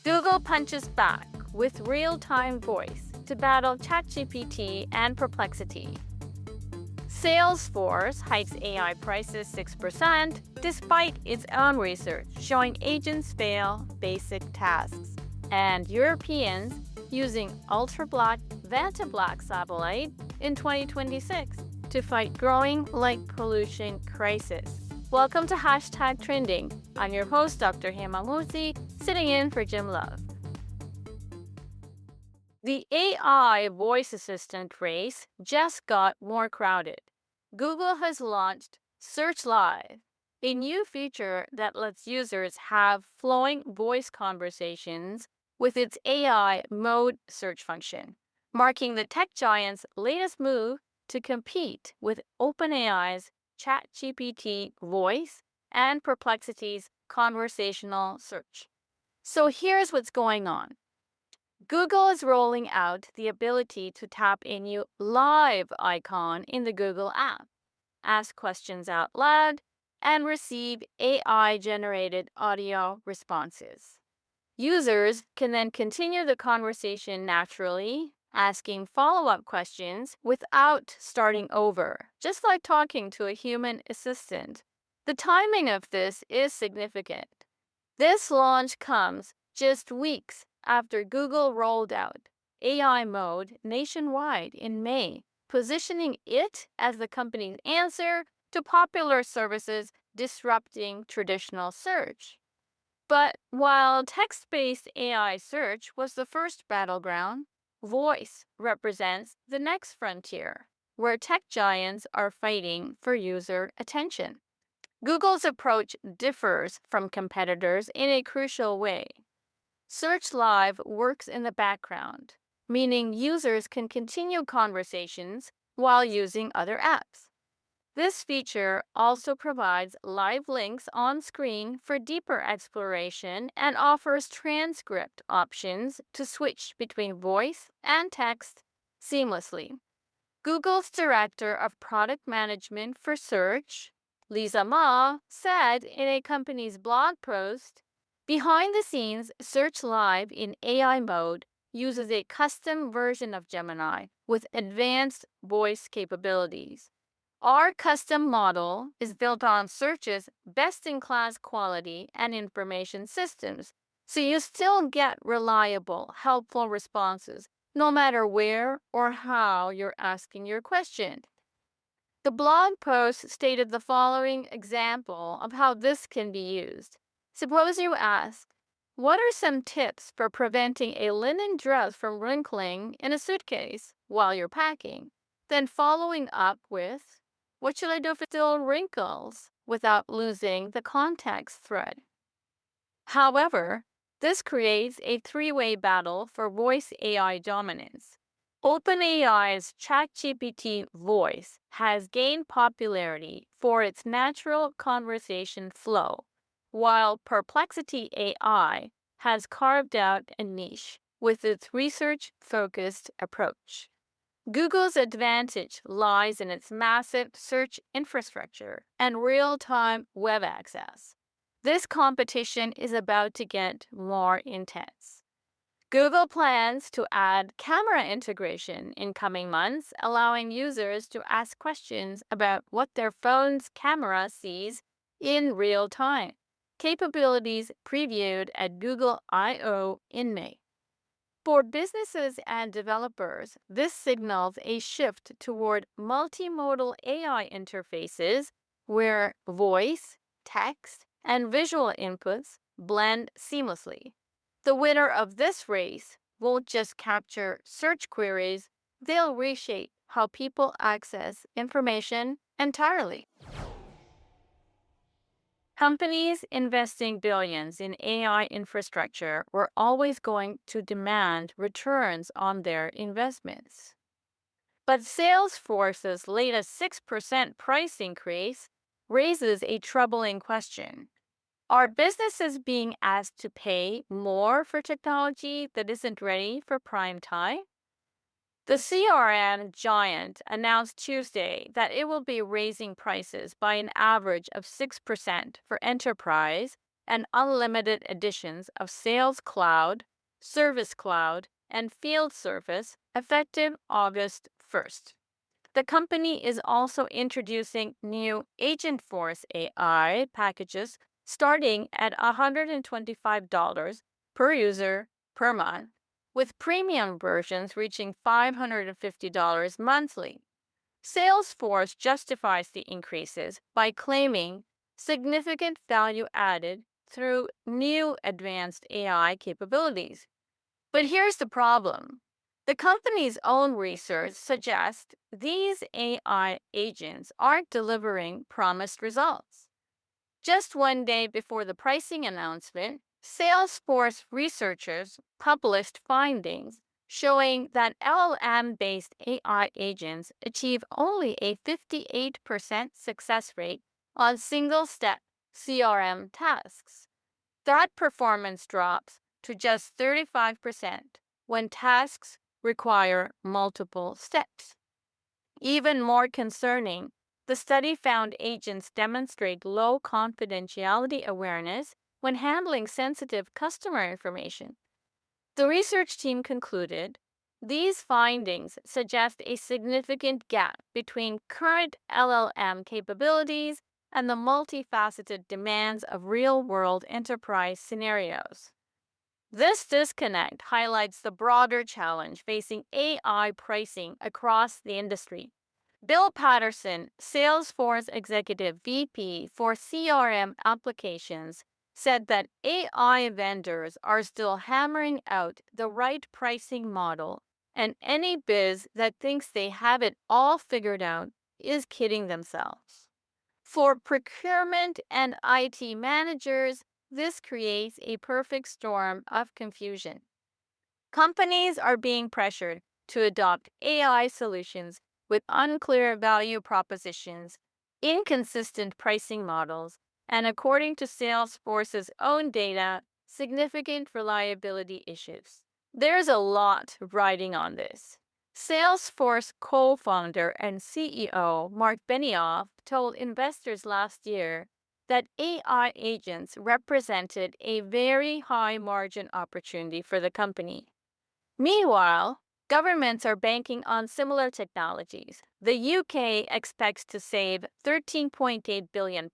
Google punches back with real-time voice to battle ChatGPT and Perplexity. Salesforce hikes AI prices 6% despite its own research showing agents fail basic tasks. And Europeans using ultra-black Vanta Black satellite in 2026 to fight growing light pollution crisis. Welcome to Hashtag Trending. I'm your host, Dr. Hema Murty, sitting in for Jim Love. The AI voice assistant race just got more crowded. Google has launched Search Live, a new feature that lets users have flowing voice conversations with its AI mode search function, marking the tech giant's latest move to compete with OpenAI's ChatGPT voice and Perplexity's conversational search. So here's what's going on. Google is rolling out the ability to tap a new live icon in the Google app, ask questions out loud, and receive AI-generated audio responses. Users can then continue the conversation naturally, asking follow-up questions without starting over, just like talking to a human assistant. The timing of this is significant. This launch comes just weeks after Google rolled out AI mode nationwide in May, positioning it as the company's answer to popular services disrupting traditional search. But while text-based AI search was the first battleground, voice represents the next frontier, where tech giants are fighting for user attention. Google's approach differs from competitors in a crucial way. Search Live works in the background, meaning users can continue conversations while using other apps. This feature also provides live links on screen for deeper exploration and offers transcript options to switch between voice and text seamlessly. Google's Director of Product Management for Search, Lisa Ma, said in a company's blog post, "Behind the scenes, Search Live in AI mode uses a custom version of Gemini with advanced voice capabilities. Our custom model is built on Search's best-in-class quality and information systems, so you still get reliable, helpful responses, no matter where or how you're asking your question." The blog post stated the following example of how this can be used. Suppose you ask, "What are some tips for preventing a linen dress from wrinkling in a suitcase while you're packing?" Then following up with, "What should I do if it still wrinkles?" without losing the context thread. However, this creates a three-way battle for voice AI dominance. OpenAI's ChatGPT voice has gained popularity for its natural conversation flow, while Perplexity AI has carved out a niche with its research-focused approach. Google's advantage lies in its massive search infrastructure and real-time web access. This competition is about to get more intense. Google plans to add camera integration in coming months, allowing users to ask questions about what their phone's camera sees in real time. Capabilities previewed at Google I/O in May. For businesses and developers, this signals a shift toward multimodal AI interfaces where voice, text, and visual inputs blend seamlessly. The winner of this race won't just capture search queries, they'll reshape how people access information entirely. Companies investing billions in AI infrastructure were always going to demand returns on their investments. But Salesforce's latest 6% price increase raises a troubling question. Are businesses being asked to pay more for technology that isn't ready for prime time? The CRM giant announced Tuesday that it will be raising prices by an average of 6% for enterprise and unlimited editions of Sales Cloud, Service Cloud, and Field Service effective August 1st. The company is also introducing new Agentforce AI packages starting at $125 per user per month, with premium versions reaching $550 monthly. Salesforce justifies the increases by claiming significant value added through new advanced AI capabilities. But here's the problem. The company's own research suggests these AI agents aren't delivering promised results. Just one day before the pricing announcement, Salesforce researchers published findings showing that LLM based AI agents achieve only a 58% success rate on single step CRM tasks. That performance drops to just 35% when tasks require multiple steps. Even more concerning, the study found agents demonstrate low confidentiality awareness when handling sensitive customer information. The research team concluded these findings suggest a significant gap between current LLM capabilities and the multifaceted demands of real world enterprise scenarios. This disconnect highlights the broader challenge facing AI pricing across the industry. Bill Patterson, Salesforce Executive VP for CRM applications, said that AI vendors are still hammering out the right pricing model, and any biz that thinks they have it all figured out is kidding themselves. For procurement and IT managers, this creates a perfect storm of confusion. Companies are being pressured to adopt AI solutions with unclear value propositions, inconsistent pricing models, and according to Salesforce's own data, significant reliability issues. There's a lot riding on this. Salesforce co founder and CEO Mark Benioff told investors last year that AI agents represented a very high margin opportunity for the company. Meanwhile, governments are banking on similar technologies. The UK expects to save £13.8 billion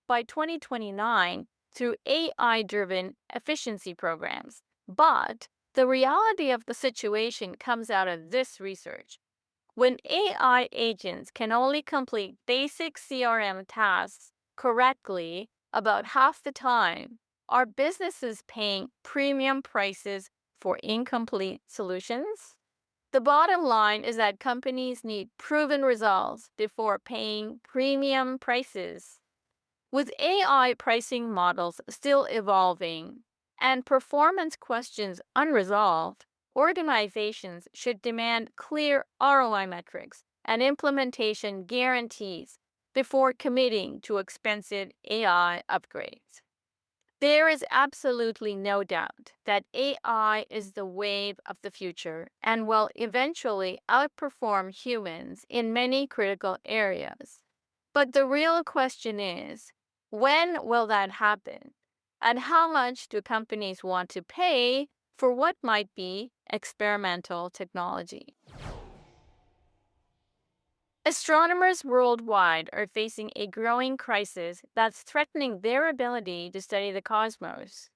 by 2029 through AI driven efficiency programs. But the reality of the situation comes out of this research. When AI agents can only complete basic CRM tasks correctly about half the time, are businesses paying premium prices for incomplete solutions? The bottom line is that companies need proven results before paying premium prices. With AI pricing models still evolving and performance questions unresolved, organizations should demand clear ROI metrics and implementation guarantees before committing to expensive AI upgrades. There is absolutely no doubt that AI is the wave of the future and will eventually outperform humans in many critical areas. But the real question is, when will that happen? And how much do companies want to pay for what might be experimental technology? Astronomers worldwide are facing a growing crisis that's threatening their ability to study the cosmos.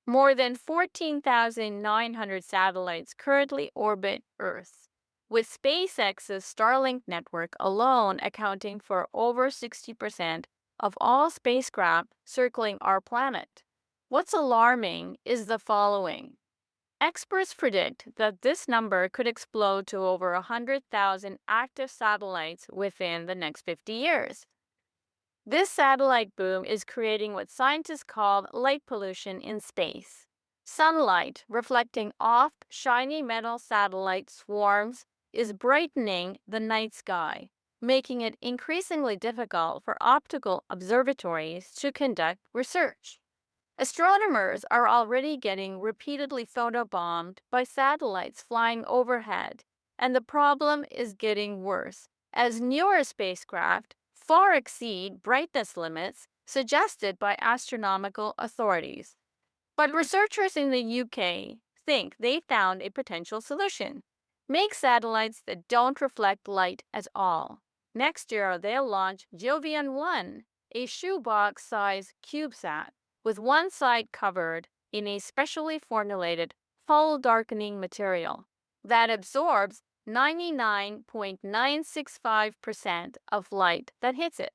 More than 14,900 satellites currently orbit Earth, with SpaceX's Starlink network alone accounting for over 60% of all spacecraft circling our planet. What's alarming is the following. Experts predict that this number could explode to over 100,000 active satellites within the next 50 years. This satellite boom is creating what scientists call light pollution in space. Sunlight reflecting off shiny metal satellite swarms is brightening the night sky, making it increasingly difficult for optical observatories to conduct research. Astronomers are already getting repeatedly photobombed by satellites flying overhead, and the problem is getting worse as newer spacecraft far exceed brightness limits suggested by astronomical authorities. But researchers in the UK think they found a potential solution. Make satellites that don't reflect light at all. Next year, they'll launch Jovian 1, a shoebox-sized CubeSat with one side covered in a specially formulated hull-darkening material that absorbs 99.965% of light that hits it.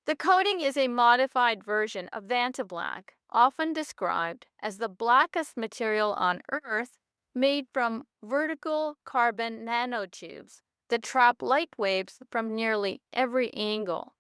The coating is a modified version of Vanta Black, often described as the blackest material on Earth, made from vertical carbon nanotubes that trap light waves from nearly every angle.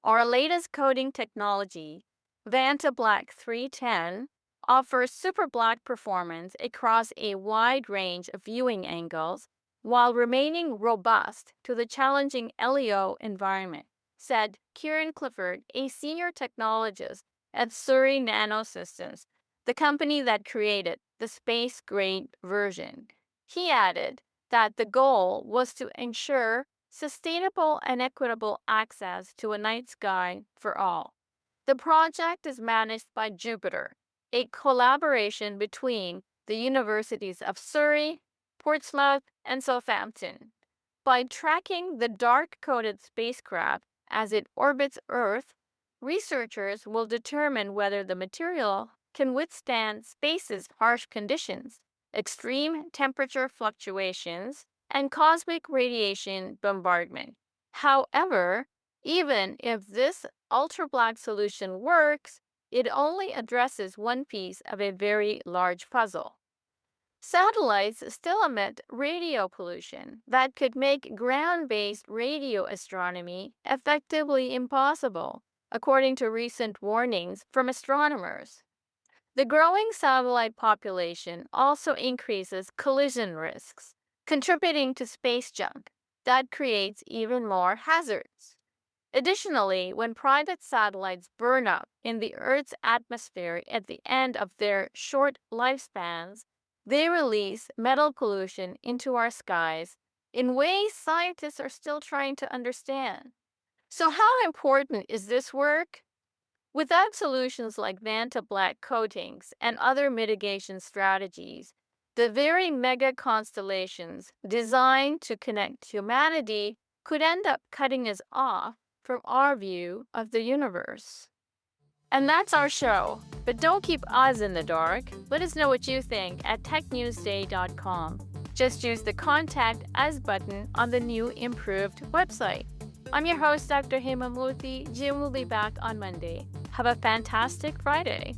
Our latest coating technology, Vanta Black 310, offers super black performance across a wide range of viewing angles while remaining robust to the challenging LEO environment, said Kieran Clifford, a senior technologist at Surrey Nanosystems, the company that created the space-grade version. He added that the goal was to ensure sustainable and equitable access to a night sky for all. The project is managed by Jupiter, a collaboration between the universities of Surrey, Portsmouth, and Southampton. By tracking the dark-coated spacecraft as it orbits Earth, researchers will determine whether the material can withstand space's harsh conditions, extreme temperature fluctuations, and cosmic radiation bombardment. However, even if this ultra-black solution works, it only addresses one piece of a very large puzzle. Satellites still emit radio pollution that could make ground-based radio astronomy effectively impossible, according to recent warnings from astronomers. The growing satellite population also increases collision risks, contributing to space junk that creates even more hazards. Additionally, when private satellites burn up in the Earth's atmosphere at the end of their short lifespans, they release metal pollution into our skies in ways scientists are still trying to understand. So, how important is this work? Without solutions like Vanta Black coatings and other mitigation strategies, the very mega constellations designed to connect humanity could end up cutting us off from our view of the universe. And that's our show. But don't keep us in the dark. Let us know what you think at technewsday.com. Just use the Contact Us button on the new improved website. I'm your host, Dr. Hema Murty. Jim will be back on Monday. Have a fantastic Friday.